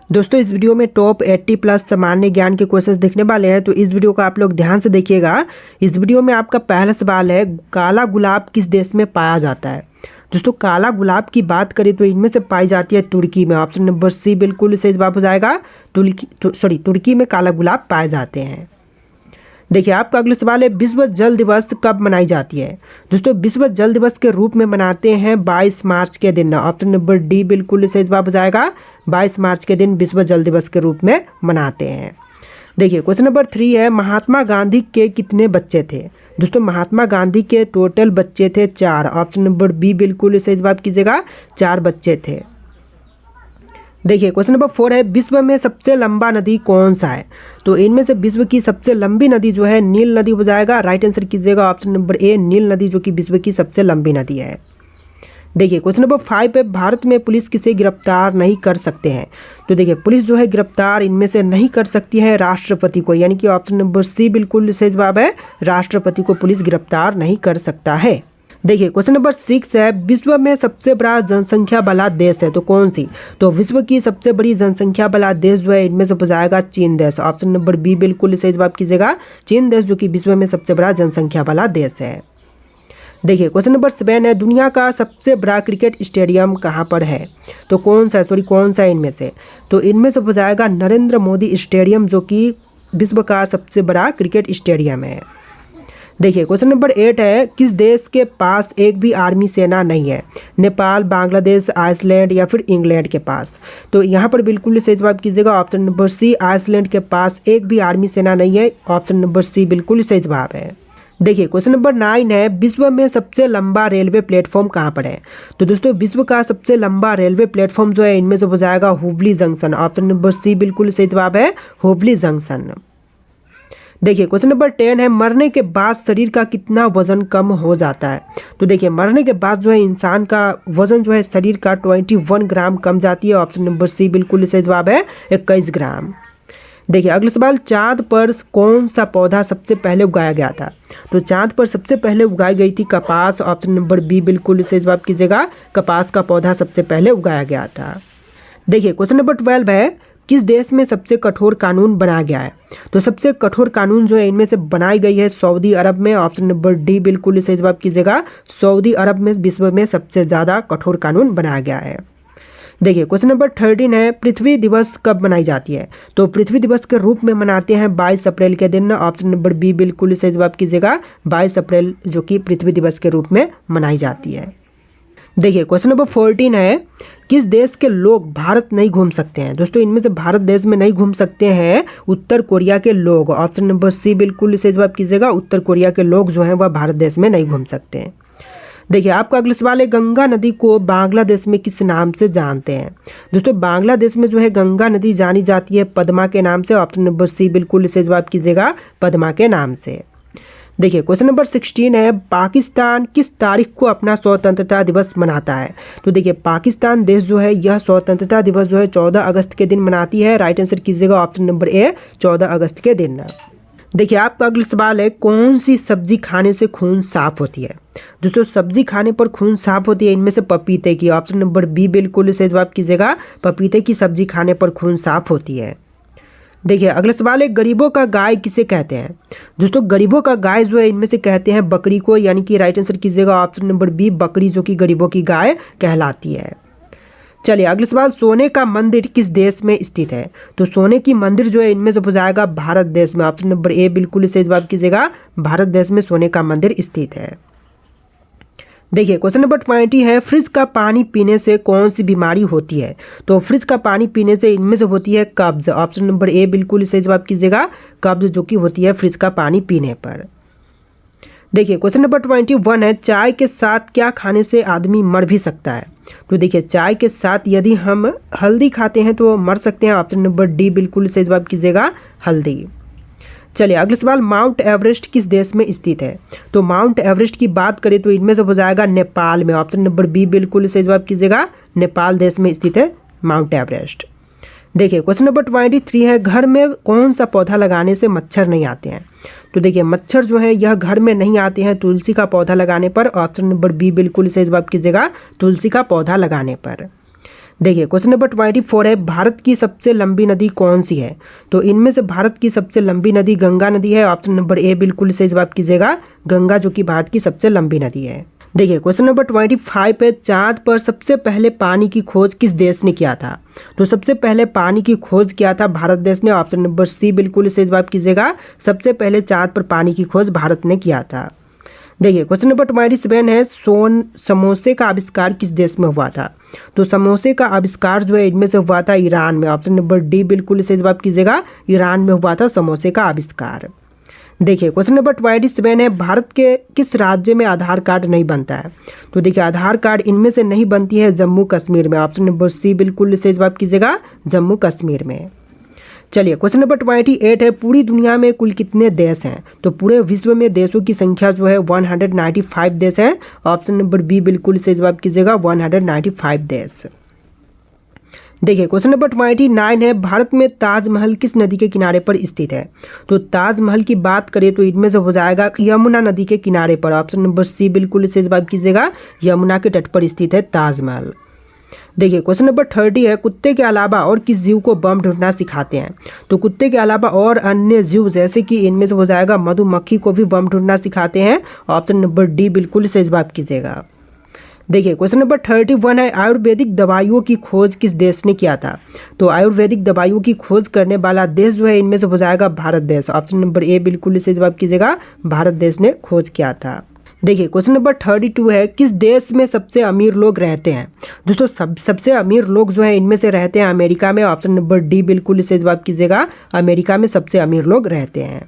दोस्तों इस वीडियो में टॉप 80 प्लस सामान्य ज्ञान के क्वेश्चंस देखने वाले हैं, तो इस वीडियो को आप लोग ध्यान से देखिएगा। इस वीडियो में आपका पहला सवाल है, काला गुलाब किस देश में पाया जाता है। दोस्तों काला गुलाब की बात करें तो इनमें से पाई जाती है तुर्की में। ऑप्शन नंबर सी बिल्कुल सही जवाब हो जाएगा। तुर्की में काला गुलाब पाए जाते हैं। देखिए आपका अगला सवाल है, विश्व जल दिवस कब मनाई जाती है। दोस्तों विश्व जल दिवस के रूप में मनाते हैं 22 मार्च के दिन। ऑप्शन नंबर डी बिल्कुल सही जवाब हो जाएगा। 22 मार्च के दिन विश्व जल दिवस के रूप में मनाते हैं। देखिए क्वेश्चन नंबर 3 है, महात्मा गांधी के कितने बच्चे थे। दोस्तों महात्मा गांधी के टोटल बच्चे थे 4। ऑप्शन नंबर बी बिल्कुल सही जवाब कीजिएगा, 4 बच्चे थे। देखिए क्वेश्चन नंबर 4 है, विश्व में सबसे लंबा नदी कौन सा है। तो इनमें से विश्व की सबसे लंबी नदी जो है नील नदी हो जाएगा। राइट आंसर कीजिएगा ऑप्शन नंबर ए नील नदी, जो कि विश्व की सबसे लंबी नदी है। देखिए क्वेश्चन नंबर 5 है, भारत में पुलिस किसे गिरफ्तार नहीं कर सकते हैं। तो देखिए पुलिस जो है गिरफ्तार इनमें से नहीं कर सकती है राष्ट्रपति को, यानी कि ऑप्शन नंबर सी बिल्कुल सही जवाब है। राष्ट्रपति को पुलिस गिरफ्तार नहीं कर सकता है। देखिए क्वेश्चन नंबर 6 है, विश्व में सबसे बड़ा जनसंख्या वाला देश है तो कौन सी। तो विश्व की सबसे बड़ी जनसंख्या वाला देश जो है इनमें से हो जाएगा चीन देश। ऑप्शन नंबर बी बिल्कुल सही जवाब कीजिएगा, चीन देश, जो कि विश्व में सबसे बड़ा जनसंख्या वाला देश है। देखिए क्वेश्चन नंबर 7 है, दुनिया का सबसे बड़ा क्रिकेट स्टेडियम कहाँ पर है। तो कौन सा है इनमें से। तो इनमें से हो जाएगा नरेंद्र मोदी स्टेडियम, जो कि विश्व का सबसे बड़ा क्रिकेट स्टेडियम है। देखिए क्वेश्चन नंबर 8 है, किस देश के पास एक भी आर्मी सेना नहीं है। नेपाल, बांग्लादेश, आइसलैंड या फिर इंग्लैंड के पास। तो यहाँ पर बिल्कुल सही जवाब कीजिएगा ऑप्शन नंबर सी, आइसलैंड के पास एक भी आर्मी सेना नहीं है। ऑप्शन नंबर सी बिल्कुल सही जवाब है। देखिए क्वेश्चन नंबर 9 है, विश्व में सबसे लंबा रेलवे प्लेटफॉर्म कहाँ पर है। तो दोस्तों विश्व का सबसे लंबा रेलवे प्लेटफॉर्म जो है इनमें से हो जाएगा Hubli junction. Option number C बिल्कुल सही जवाब है, हुबली जंक्शन। देखिए क्वेश्चन नंबर 10 है, मरने के बाद शरीर का कितना वजन कम हो जाता है। तो देखिए मरने के बाद जो है इंसान का वजन जो है शरीर का 21 ग्राम कम जाती है। ऑप्शन नंबर सी बिल्कुल सही जवाब है, 21 ग्राम। देखिए अगला सवाल, चांद पर कौन सा पौधा सबसे पहले उगाया गया था। तो चांद पर सबसे पहले उगाई गई थी कपास। ऑप्शन नंबर बी बिल्कुल सही जवाब कीजिएगा, कपास का पौधा सबसे पहले उगाया गया था। देखिए क्वेश्चन नंबर 12 है, किस देश में सबसे कठोर कानून बनाया गया है। तो सबसे कठोर कानून जो है इनमें से बनाई गई है सऊदी अरब में। ऑप्शन नंबर डी बिल्कुल सही जवाब कीजिएगा, सऊदी अरब में विश्व में सबसे ज़्यादा कठोर कानून बनाया गया है। देखिए क्वेश्चन नंबर 13 है, पृथ्वी दिवस कब मनाई जाती है। तो पृथ्वी दिवस के रूप में मनाते हैं 22 अप्रैल के दिन। ऑप्शन नंबर बी बिल्कुल सही जवाब कीजिएगा, 22 अप्रैल जो कि पृथ्वी दिवस के रूप में मनाई जाती है। देखिए क्वेश्चन नंबर 14 है, किस देश के लोग भारत नहीं घूम सकते हैं। दोस्तों इनमें से भारत देश में नहीं घूम सकते हैं उत्तर कोरिया के लोग। ऑप्शन नंबर सी बिल्कुल सही जवाब कीजिएगा, उत्तर कोरिया के लोग जो हैं वह भारत देश में नहीं घूम सकते हैं। देखिए आपका अगला सवाल है, गंगा नदी को बांग्लादेश में किस नाम से जानते हैं। दोस्तों बांग्लादेश में जो है गंगा नदी जानी जाती है पद्मा के नाम से। ऑप्शन नंबर सी बिल्कुल सही जवाब कीजिएगा, पद्मा के नाम से। देखिए क्वेश्चन नंबर 16 है, पाकिस्तान किस तारीख को अपना स्वतंत्रता दिवस मनाता है। तो देखिए पाकिस्तान देश जो है यह स्वतंत्रता दिवस जो है 14 अगस्त के दिन मनाती है। राइट आंसर कीजिएगा ऑप्शन नंबर ए 14 अगस्त के दिन। देखिए आपका अगला सवाल है, कौन सी सब्जी खाने से खून साफ होती है। दोस्तों सब्जी खाने पर खून साफ होती है इनमें से पपीते की। ऑप्शन नंबर बी बिल्कुल सही जवाब कीजिएगा, पपीते की सब्जी खाने पर खून साफ होती है। देखिए अगला सवाल है, गरीबों का गाय किसे कहते हैं। दोस्तों गरीबों का गाय जो है इनमें से कहते हैं बकरी को, यानी कि राइट आंसर कीजिएगा ऑप्शन नंबर बी बकरी, जो कि गरीबों की गाय कहलाती है। चलिए अगला सवाल, सोने का मंदिर किस देश में स्थित है। तो सोने की मंदिर जो है इनमें से हो जाएगा भारत देश में। ऑप्शन नंबर ए बिल्कुल सही जवाब कीजिएगा, भारत देश में सोने का मंदिर स्थित है। देखिए क्वेश्चन नंबर 20 है, फ्रिज का पानी पीने से कौन सी बीमारी होती है। तो फ्रिज का पानी पीने से इनमें से होती है कब्ज। ऑप्शन नंबर ए बिल्कुल सही जवाब कीजिएगा, कब्ज जो कि होती है फ्रिज का पानी पीने पर। देखिए क्वेश्चन नंबर 21 है, चाय के साथ क्या खाने से आदमी मर भी सकता है। तो देखिए चाय के साथ यदि हम हल्दी खाते हैं तो मर सकते हैं। ऑप्शन नंबर डी बिल्कुल सही जवाब कीजिएगा, हल्दी। चलिए अगला सवाल, माउंट एवरेस्ट किस देश में स्थित है। तो माउंट एवरेस्ट की बात करें तो इनमें से हो जाएगा नेपाल में। ऑप्शन नंबर बी बिल्कुल सही जवाब कीजिएगा, नेपाल देश में स्थित है माउंट एवरेस्ट। देखिए क्वेश्चन नंबर 23 है, घर में कौन सा पौधा लगाने से मच्छर नहीं आते हैं। तो देखिए मच्छर जो है यह घर में नहीं आते हैं तुलसी का पौधा लगाने पर। ऑप्शन नंबर बी बिल्कुल सही जवाब कीजिएगा, तुलसी का पौधा लगाने पर। देखिए क्वेश्चन नंबर 24 है, भारत की सबसे लंबी नदी कौन सी है? तो इनमें से भारत की सबसे लंबी नदी गंगा नदी है। ऑप्शन नंबर ए बिल्कुल सही जवाब कीजिएगा, गंगा जो कि भारत की सबसे लंबी नदी है। देखिए क्वेश्चन नंबर 25 है, चांद पर सबसे पहले पानी की खोज किस देश ने किया था? तो सबसे पहले पानी की खोज किया था भारत देश ने। ऑप्शन नंबर सी बिल्कुल सही जवाब कीजिएगा, सबसे पहले चांद पर पानी की खोज भारत ने किया था। देखिए क्वेश्चन नंबर 27 है, समोसे का आविष्कार किस देश में हुआ था? तो समोसे का आविष्कार जो है इनमें से हुआ था ईरान में। ऑप्शन नंबर डी बिल्कुल सही जवाब कीजिएगा, ईरान में हुआ था समोसे का आविष्कार। देखिए क्वेश्चन नंबर 27 है, भारत के किस राज्य में आधार कार्ड नहीं बनता है? तो देखिए आधार कार्ड इनमें से नहीं बनती है जम्मू कश्मीर में। ऑप्शन नंबर सी बिल्कुल सही जवाब कीजिएगा, जम्मू कश्मीर में। चलिए क्वेश्चन नंबर 28 है, पूरी दुनिया में कुल कितने देश हैं? तो पूरे विश्व में देशों की संख्या जो है 195 देश है। ऑप्शन नंबर बी बिल्कुल सही जवाब कीजिएगा, 195 देश। देखिए क्वेश्चन नंबर 29 है, भारत में ताजमहल किस नदी के किनारे पर स्थित है? तो ताजमहल की बात करें तो इनमें से हो जाएगा यमुना नदी के किनारे पर। ऑप्शन नंबर सी बिल्कुल सही जवाब कीजिएगा, यमुना के तट पर स्थित है ताजमहल। देखिए क्वेश्चन नंबर 30 है, कुत्ते के अलावा और किस जीव को बम ढूंढना सिखाते हैं? तो कुत्ते के अलावा और अन्य जीव जैसे कि इनमें से हो जाएगा मधुमक्खी को भी बम ढूंढना सिखाते हैं। ऑप्शन नंबर डी बिल्कुल सही जवाब कीजिएगा। देखिए क्वेश्चन नंबर 31 है, आयुर्वेदिक दवाइयों की खोज किस देश ने किया था? तो आयुर्वेदिक दवाइयों की खोज करने वाला देश जो है इनमें से हो जाएगा भारत देश। ऑप्शन नंबर ए बिल्कुल सही जवाब कीजिएगा, भारत देश ने खोज किया था। देखिए क्वेश्चन नंबर 32 है, किस देश में सबसे अमीर लोग रहते हैं? दोस्तों सबसे अमीर लोग जो है इनमें से रहते हैं अमेरिका में। ऑप्शन नंबर डी बिल्कुल सही जवाब कीजिएगा, अमेरिका में सबसे अमीर लोग रहते हैं।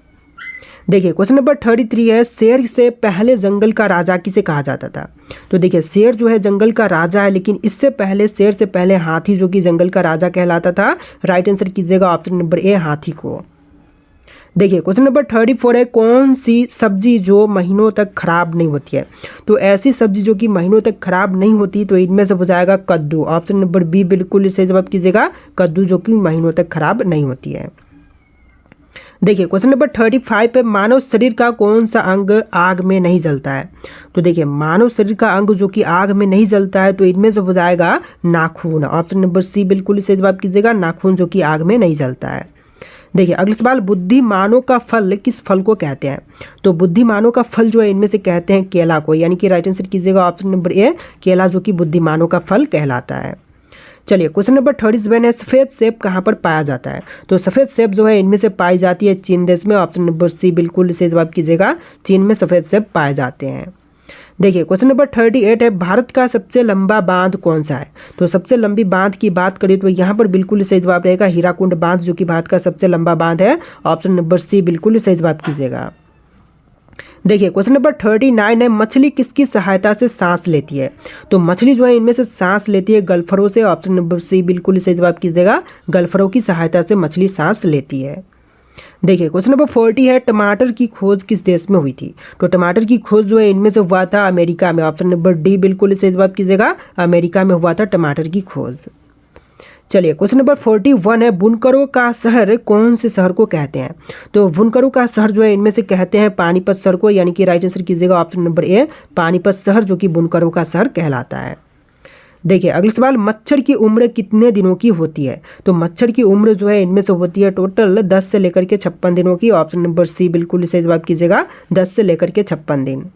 देखिए क्वेश्चन नंबर 33 है, शेर से पहले जंगल का राजा किसे कहा जाता था? तो देखिए शेर जो है जंगल का राजा है, लेकिन इससे पहले शेर से पहले हाथी जो कि जंगल का राजा कहलाता था। राइट आंसर कीजिएगा ऑप्शन नंबर ए हाथी को। देखिए क्वेश्चन नंबर 34 है, कौन सी सब्जी जो महीनों तक खराब नहीं होती है? तो ऐसी सब्जी जो कि महीनों तक खराब नहीं होती तो इनमें से हो जाएगा कद्दू। ऑप्शन नंबर बी बिल्कुल सही जवाब कीजिएगा, कद्दू जो कि महीनों तक खराब नहीं होती है। देखिए क्वेश्चन नंबर 35 पे, मानव शरीर का कौन सा अंग आग में नहीं जलता है? तो देखिए मानव शरीर का अंग जो कि आग में नहीं जलता है तो इनमें से हो जाएगा नाखून। ऑप्शन नंबर सी बिल्कुल सही जवाब कीजिएगा, नाखून जो कि आग में नहीं जलता है। देखिए अगला सवाल, बुद्धिमानों का फल किस फल को कहते हैं? तो बुद्धिमानों का फल जो है इनमें से कहते हैं केला को, यानी कि राइट आंसर कीजिएगा ऑप्शन नंबर ए केला जो कि बुद्धिमानों का फल कहलाता है। चलिए क्वेश्चन नंबर 37 है, सफ़ेद सेब कहाँ पर पाया जाता है? तो सफ़ेद सेब जो है इनमें से पाई जाती है चीन देश में। ऑप्शन नंबर सी बिल्कुल सही जवाब कीजिएगा, चीन में सफ़ेद सेब पाए जाते हैं। देखिए क्वेश्चन नंबर 38 है, भारत का सबसे लंबा बांध कौन सा है? तो सबसे लंबी बांध की बात करें तो यहाँ पर बिल्कुल सही जवाब रहेगा हीराकुंड बांध जो कि भारत का सबसे लंबा बांध है। ऑप्शन नंबर सी बिल्कुल सही जवाब कीजिएगा। देखिए क्वेश्चन नंबर 39 है, मछली किसकी सहायता से सांस लेती है? तो मछली जो है इनमें से सांस लेती है गलफरों से। ऑप्शन नंबर सी बिल्कुल सही जवाब कीजिएगा, गलफरों की सहायता से मछली सांस लेती है। देखिए क्वेश्चन नंबर 40 है, टमाटर की खोज किस देश में हुई थी? तो टमाटर की खोज जो है इनमें से हुआ था अमेरिका में। ऑप्शन नंबर डी बिल्कुल सही जवाब कीजिएगा, अमेरिका में हुआ था टमाटर की खोज। चलिए क्वेश्चन नंबर 41 है, बुनकरों का शहर कौन से शहर को कहते हैं? तो बुनकरों का शहर जो है इनमें से कहते हैं पानीपत शहर को, यानी कि राइट आंसर कीजिएगा ऑप्शन नंबर ए पानीपत शहर जो कि बुनकरों का शहर कहलाता है। देखिए अगला सवाल, मच्छर की उम्र कितने दिनों की होती है? तो मच्छर की उम्र जो है इनमें से होती है टोटल 10 से लेकर के 56 दिनों की। ऑप्शन नंबर सी बिल्कुल सही जवाब कीजिएगा, 10 से लेकर के 56 दिन।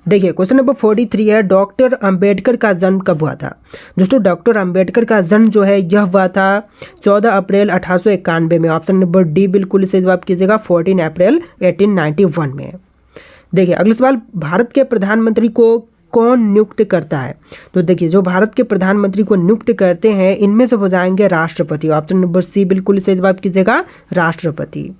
देखिए क्वेश्चन नंबर 43 है, डॉक्टर अंबेडकर का जन्म कब हुआ था? दोस्तों डॉक्टर अंबेडकर का जन्म जो है यह हुआ था 14 अप्रैल 1891 में। ऑप्शन नंबर डी बिल्कुल सही जवाब कीजिएगा, 14 अप्रैल 1891 में। देखिए अगला सवाल, भारत के प्रधानमंत्री को कौन नियुक्त करता है? तो देखिए जो भारत के प्रधानमंत्री को नियुक्त करते हैं इनमें से हो जाएंगे राष्ट्रपति। ऑप्शन नंबर सी बिल्कुल सही जवाब कीजिएगा, राष्ट्रपति।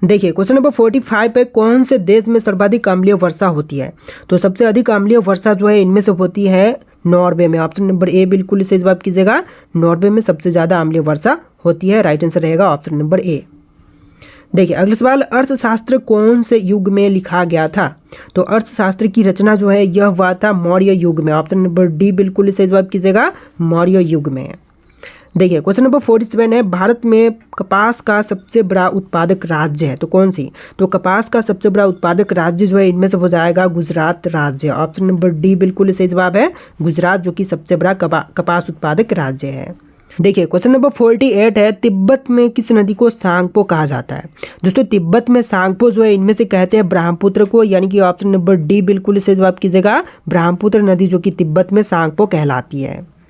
देखिए क्वेश्चन नंबर 45 पे, कौन से देश में सर्वाधिक अम्लीय वर्षा होती है? तो सबसे अधिक अम्लीय वर्षा जो है इनमें से होती है नॉर्वे में। ऑप्शन नंबर ए बिल्कुल सही जवाब कीजिएगा, नॉर्वे में सबसे ज़्यादा अम्लीय वर्षा होती है। राइट आंसर रहेगा ऑप्शन नंबर ए। देखिए अगला सवाल, अर्थशास्त्र कौन से युग में लिखा गया था? तो अर्थशास्त्र की रचना जो है यह हुआ था मौर्य युग में। ऑप्शन नंबर डी बिल्कुल सही जवाब कीजिएगा, मौर्य युग में। देखिए क्वेश्चन नंबर 47 है, भारत में कपास का सबसे बड़ा उत्पादक राज्य है तो कौन सी? तो कपास का सबसे बड़ा उत्पादक राज्य जो है इनमें से हो जाएगा गुजरात राज्य। ऑप्शन नंबर डी बिल्कुल सही जवाब है, गुजरात जो कि सबसे बड़ा कपास उत्पादक राज्य है। देखिए क्वेश्चन नंबर 48 है, तिब्बत में किस नदी को सांगपो कहा जाता है? दोस्तों तिब्बत में सांगपो जो है इनमें से कहते हैं ब्रह्मपुत्र को, यानी कि ऑप्शन नंबर डी बिल्कुल सही जवाब कीजिएगा, ब्रह्मपुत्र नदी जो कि तिब्बत में सांगपो कहलाती है।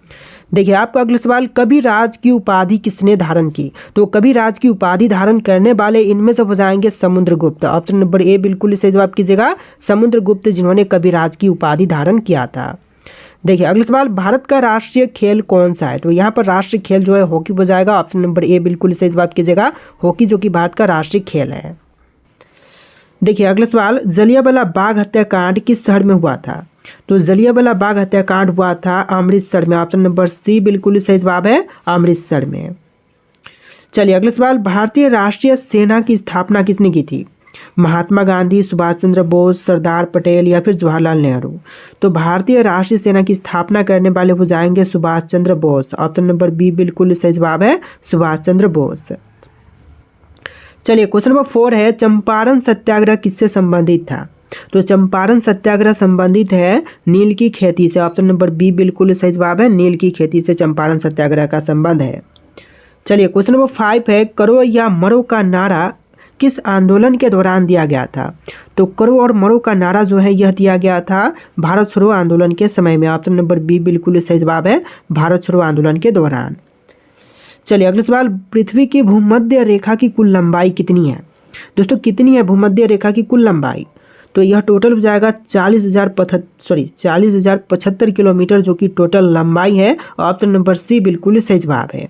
देखिए आपका अगला सवाल, कविराज की उपाधि किसने धारण की? तो कविराज की उपाधि धारण करने वाले इनमें से हो जाएंगे समुद्रगुप्त। ऑप्शन नंबर ए बिल्कुल सही जवाब कीजिएगा, समुद्रगुप्त जिन्होंने कविराज की उपाधि धारण किया था। देखिए अगला सवाल, भारत का राष्ट्रीय खेल कौन सा है? तो यहाँ पर राष्ट्रीय खेल जो है हॉकी हो जाएगा। ऑप्शन नंबर ए बिल्कुल सही जवाब कीजिएगा, हॉकी जो कि भारत का राष्ट्रीय खेल है। देखिए अगला सवाल, जलियांवाला बाग हत्याकांड किस शहर में हुआ था? तो जलियांवाला बाग हत्याकांड हुआ था अमृतसर में। ऑप्शन नंबर सी बिल्कुल सही जवाब है, अमृतसर में। चलिए अगला सवाल, भारतीय राष्ट्रीय सेना की स्थापना किसने की थी? महात्मा गांधी, सुभाष चंद्र बोस, सरदार पटेल या फिर जवाहरलाल नेहरू? तो भारतीय राष्ट्रीय सेना की स्थापना करने वाले हो जाएंगे Subhash Chandra Bose. Option number B बिल्कुल सही जवाब है, सुभाष चंद्र बोस। चलिए क्वेश्चन नंबर 4 है, चंपारण सत्याग्रह किससे संबंधित था? तो चंपारण सत्याग्रह संबंधित है नील की खेती से। ऑप्शन नंबर बी बिल्कुल सही जवाब है, नील की खेती से चंपारण सत्याग्रह का संबंध है। चलिए क्वेश्चन नंबर 5 है, करो या मरो का नारा किस आंदोलन के दौरान दिया गया था? तो करो और मरो का नारा जो है यह दिया गया था भारत छोड़ो आंदोलन के समय में। ऑप्शन नंबर बी बिल्कुल सही जवाब है, भारत छोड़ो आंदोलन के दौरान। चलिए अगला सवाल, पृथ्वी की भूमध्य रेखा की कुल लंबाई कितनी है? दोस्तों कितनी है भूमध्य रेखा की कुल लंबाई? तो यह टोटल हो जाएगा 40,075 किलोमीटर जो कि टोटल लंबाई है। ऑप्शन नंबर सी बिल्कुल सही जवाब है।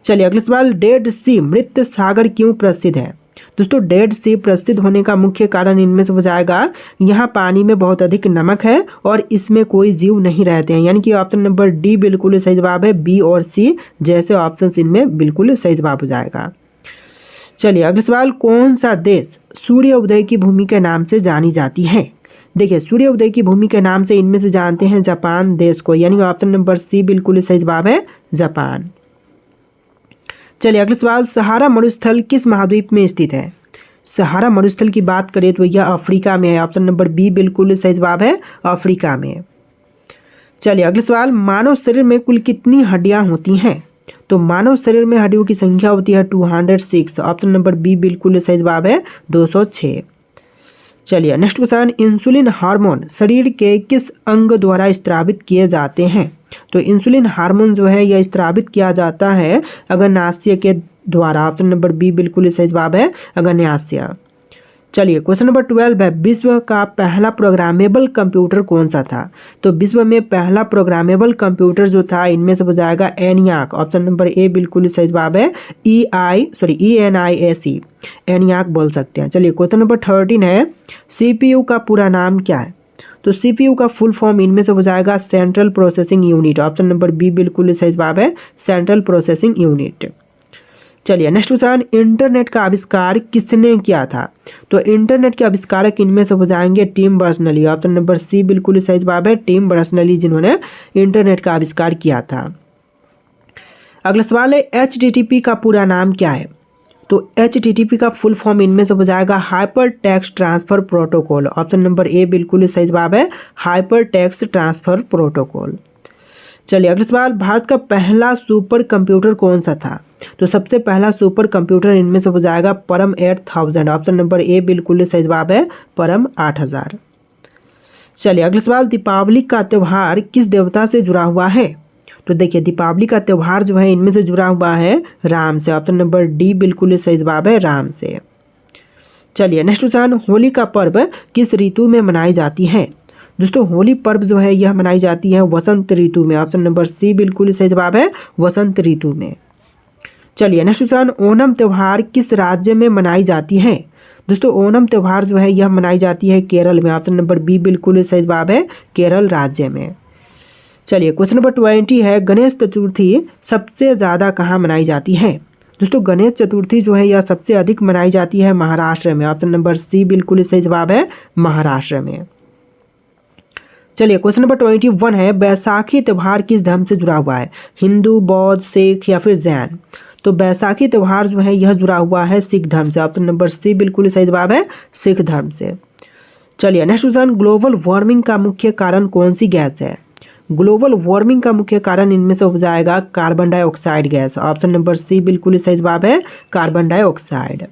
चलिए अगला सवाल, डेड सी मृत सागर क्यों प्रसिद्ध है? दोस्तों डेड सी प्रसिद्ध होने का मुख्य कारण इनमें से हो जाएगा यहाँ पानी में बहुत अधिक नमक है और इसमें कोई जीव नहीं रहते हैं, यानी कि ऑप्शन नंबर डी बिल्कुल सही जवाब है, बी और सी जैसे ऑप्शन इनमें बिल्कुल सही जवाब हो जाएगा। चलिए अगला सवाल, कौन सा देश सूर्य उदय की भूमि के नाम से जानी जाती है? देखिए सूर्य उदय की भूमि के नाम से इनमें से जानते हैं जापान देश को, यानी ऑप्शन नंबर सी बिल्कुल सही जवाब है, जापान। चलिए अगला सवाल, सहारा मरुस्थल किस महाद्वीप में स्थित है? सहारा मरुस्थल की बात करें तो यह अफ्रीका में है। ऑप्शन नंबर बी बिल्कुल सही जवाब है, अफ्रीका में। चलिए अगला सवाल, मानव शरीर में कुल कितनी हड्डियां होती हैं? तो मानव शरीर में हड्डियों की संख्या होती है 206। ऑप्शन नंबर बी बिल्कुल सही जवाब है, 206। चलिए नेक्स्ट क्वेश्चन, इंसुलिन हार्मोन शरीर के किस अंग द्वारा स्त्रावित किए जाते हैं? तो इंसुलिन हार्मोन जो है यह स्त्रावित किया जाता है अग्न्याशय के द्वारा। ऑप्शन नंबर बी बिल्कुल सही जवाब है, अग्न्याशय। चलिए क्वेश्चन नंबर 12 है, विश्व का पहला प्रोग्रामेबल कंप्यूटर कौन सा था? तो विश्व में पहला प्रोग्रामेबल कंप्यूटर जो था इनमें से हो जाएगा एनियाक। ऑप्शन नंबर ए बिल्कुल सही जवाब है, ENIAC, एनियाक बोल सकते हैं। चलिए क्वेश्चन नंबर 13 है, CPU का पूरा नाम क्या है? तो CPU का फुल फॉर्म इनमें से हो जाएगा central processing unit. Option number B बिल्कुल सही जवाब है, सेंट्रल प्रोसेसिंग यूनिट। चलिए नेक्स्ट क्वेश्चन, इंटरनेट का आविष्कार किसने किया था? तो इंटरनेट के आविष्कारक इनमें से हो जाएंगे Tim Berners Lee. Option number C बिल्कुल सही जवाब है, टिम बर्नर्स-ली जिन्होंने इंटरनेट का आविष्कार किया था। अगला सवाल है, HTTP का पूरा नाम क्या है? तो HTTP का फुल फॉर्म इनमें से हो जाएगा hyper text transfer protocol. Option number A बिल्कुल सही जवाब है, हाइपर टेक्स्ट ट्रांसफर प्रोटोकॉल। चलिए अगला सवाल, भारत का पहला सुपर कंप्यूटर कौन सा था? तो सबसे पहला सुपर कंप्यूटर इनमें से हो जाएगा परम 8000। ऑप्शन नंबर ए बिल्कुल सही जवाब है, परम 8000। चलिए अगला सवाल, दीपावली का त्यौहार किस देवता से जुड़ा हुआ है? तो देखिए दीपावली का त्यौहार जो है इनमें से जुड़ा हुआ है राम से। ऑप्शन नंबर डी बिल्कुल सही जवाब है, राम से। चलिए नेक्स्ट क्वेश्चन, होली का पर्व किस ऋतु में मनाई जाती है? दोस्तों होली पर्व जो है यह मनाई जाती है वसंत ऋतु में। ऑप्शन नंबर सी बिल्कुल सही जवाब है, वसंत ऋतु में। चलिए नेक्स्ट क्वेश्चन, ओणम त्यौहार किस राज्य में मनाई जाती है? दोस्तों ओणम त्यौहार जो है यह मनाई जाती है केरल में। ऑप्शन नंबर बी बिल्कुल सही जवाब है, केरल राज्य में। चलिए क्वेश्चन नंबर 20 है, गणेश चतुर्थी सबसे ज़्यादा कहाँ मनाई जाती है? दोस्तों गणेश चतुर्थी जो है यह सबसे अधिक मनाई जाती है महाराष्ट्र में। ऑप्शन नंबर सी बिल्कुल सही जवाब है, महाराष्ट्र में। चलिए क्वेश्चन नंबर 21 है, बैसाखी त्यौहार किस धर्म से जुड़ा हुआ है? हिंदू, बौद्ध, सिख या फिर जैन? तो बैसाखी त्यौहार जो है यह जुड़ा हुआ है सिख धर्म से। ऑप्शन नंबर सी बिल्कुल सही जवाब है, सिख धर्म से। चलिए नेक्स्ट क्वेश्चन, ग्लोबल वार्मिंग का मुख्य कारण कौन सी गैस है? ग्लोबल वार्मिंग का मुख्य कारण इनमें से हो जाएगा carbon dioxide gas. Option number C बिल्कुल सही जवाब है, कार्बन डाइऑक्साइड।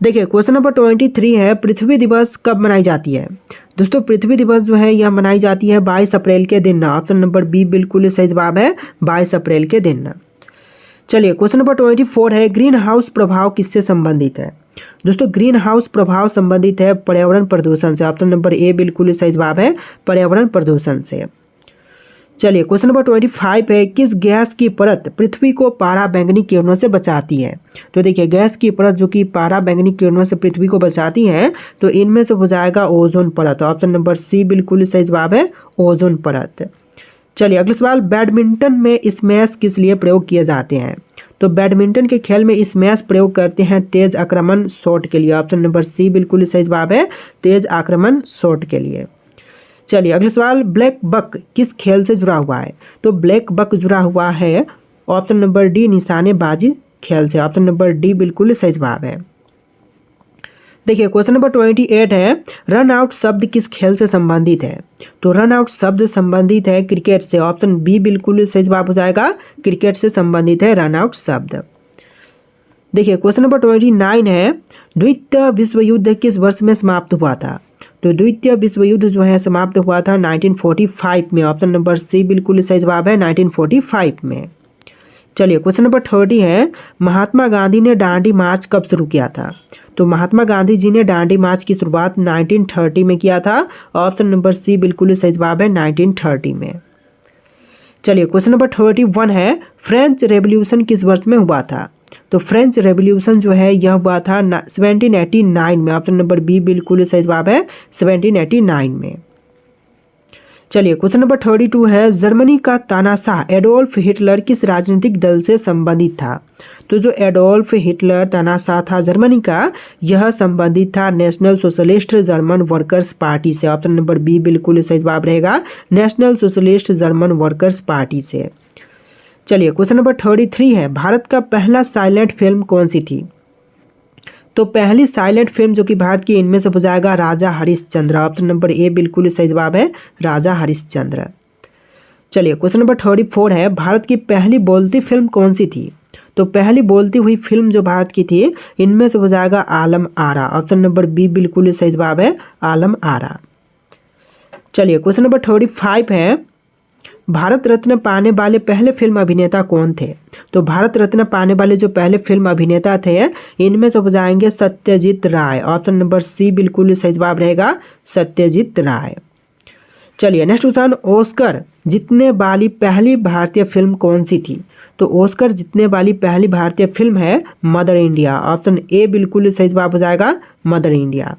देखिए क्वेश्चन नंबर 23 है, पृथ्वी दिवस कब मनाई जाती है? दोस्तों पृथ्वी दिवस जो है यह मनाई जाती है 22 अप्रैल के दिन। ऑप्शन नंबर बी बिल्कुल सही जवाब है, 22 अप्रैल के दिन। चलिए क्वेश्चन नंबर 24 है, ग्रीन हाउस प्रभाव किससे संबंधित है? दोस्तों ग्रीन हाउस प्रभाव संबंधित है पर्यावरण प्रदूषण से। ऑप्शन नंबर ए बिल्कुल सही जवाब है, पर्यावरण प्रदूषण से। चलिए क्वेश्चन नंबर 25 है, किस गैस की परत पृथ्वी को पाराबैंगनी किरणों से बचाती है? तो देखिए गैस की परत जो कि पाराबैंगनी किरणों से पृथ्वी को बचाती है, तो इनमें से हो जाएगा ओजोन परत। ऑप्शन नंबर सी बिल्कुल सही जवाब है, ओजोन परत। चलिए अगला सवाल, बैडमिंटन में स्मैश किस लिए प्रयोग किए जाते हैं? तो बैडमिंटन के खेल में स्मैश प्रयोग करते हैं तेज आक्रमण शॉट के लिए। ऑप्शन नंबर सी बिल्कुल सही जवाब है, तेज आक्रमण शॉट के लिए। चलिए अगला सवाल, ब्लैक बक किस खेल से जुड़ा हुआ है? तो ब्लैक बक जुड़ा हुआ है ऑप्शन नंबर डी निशानेबाजी खेल से। ऑप्शन नंबर डी बिल्कुल सही जवाब है। देखिए क्वेश्चन नंबर 28 है, रन आउट शब्द किस खेल से संबंधित है? तो रन आउट शब्द संबंधित है क्रिकेट से। ऑप्शन बी बिल्कुल सही जवाब हो जाएगा, क्रिकेट से संबंधित है रन आउट शब्द। देखिए क्वेश्चन नंबर 29 है, द्वितीय विश्व युद्ध किस वर्ष में समाप्त हुआ था? तो द्वितीय विश्व युद्ध जो है समाप्त हुआ था 1945 में। ऑप्शन नंबर सी बिल्कुल सही जवाब है, 1945 में। चलिए क्वेश्चन नंबर 30 है, महात्मा गांधी ने दांडी मार्च कब शुरू किया था? तो महात्मा गांधी जी ने दांडी मार्च की शुरुआत 1930 में किया था। ऑप्शन नंबर सी बिल्कुल सही जवाब है, 1930 में। चलिए क्वेश्चन नंबर 31 है, फ्रेंच रेवोल्यूशन किस वर्ष में हुआ था? तो फ्रेंच रेवोल्यूशन जो है यह हुआ था 1789 में। ऑप्शन नंबर बी बिल्कुल सही जवाब है, 1789 में। चलिए क्वेश्चन नंबर 32 है, जर्मनी का तानाशाह एडोल्फ हिटलर किस राजनीतिक दल से संबंधित था? तो जो एडोल्फ हिटलर तानाशाह था जर्मनी का, यह संबंधित था national socialist German workers party से। ऑप्शन नंबर बी बिल्कुल सही जवाब रहेगा, national socialist German workers party से। चलिए क्वेश्चन नंबर 33 है, भारत का पहला साइलेंट फिल्म कौन सी थी? तो पहली साइलेंट फिल्म जो कि भारत की इनमें से हो जाएगा राजा हरिश्चंद्र। ऑप्शन नंबर ए बिल्कुल सही जवाब है, राजा हरिश्चंद्र। चलिए क्वेश्चन नंबर 34 है, भारत की पहली बोलती फिल्म कौन सी थी? तो पहली बोलती हुई फिल्म जो भारत की थी इनमें से हो जाएगा Alam Ara. Option number B बिल्कुल सही जवाब है, आलम आरा। चलिए क्वेश्चन नंबर 35 है, भारत रत्न पाने वाले पहले फिल्म अभिनेता कौन थे? तो भारत रत्न पाने वाले जो पहले फिल्म अभिनेता थे इनमें से हो जाएंगे सत्यजीत राय। ऑप्शन नंबर सी बिल्कुल सही जवाब रहेगा, सत्यजीत राय। चलिए नेक्स्ट क्वेश्चन, ऑस्कर जीतने वाली पहली भारतीय फिल्म कौन सी थी? तो ऑस्कर जीतने वाली पहली भारतीय फिल्म है मदर इंडिया। ऑप्शन ए बिल्कुल सही जवाब हो जाएगा, मदर इंडिया।